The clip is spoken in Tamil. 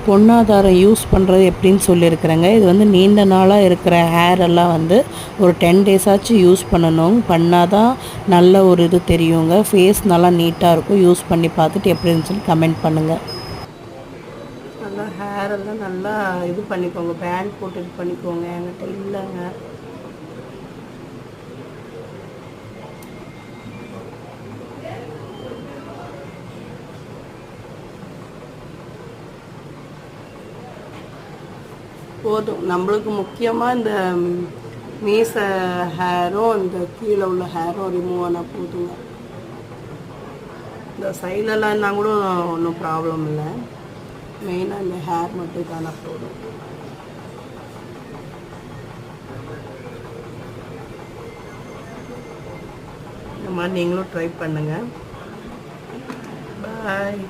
பொன்னாதாரம் யூஸ் பண்ணுறது எப்படின்னு சொல்லியிருக்கிறேங்க. இது வந்து நீண்ட நாளாக இருக்கிற ஹேர் எல்லாம் வந்து ஒரு 10 டேஸ் ஆச்சும் யூஸ் பண்ணணும். பண்ணால் தான் நல்ல ஒரு இது தெரியுங்க. ஃபேஸ் நல்லா நீட்டாக இருக்கும். யூஸ் பண்ணி பார்த்துட்டு எப்படி இருந்துச்சுன்னு கமெண்ட் பண்ணுங்கள். நல்லா ஹேர் எல்லாம் நல்லா இது பண்ணிக்கோங்க, பேண்ட் போட்டு இது பண்ணிக்கோங்க. என்கிட்ட இல்லைங்க. போதும். நம்மளுக்கு முக்கியமாக இந்த மீசை ஹேரும் இந்த கீழே உள்ள ஹேரும் ரிமூவ் ஆனால் போதுங்க. இந்த சைட்லலாம் இருந்தால் கூட ஒன்றும் ப்ராப்ளம் இல்லை. மெயினாக இந்த ஹேர் மட்டும் தானே போதும். இந்த மாதிரி நீங்களும் ட்ரை பண்ணுங்கள். பாய்.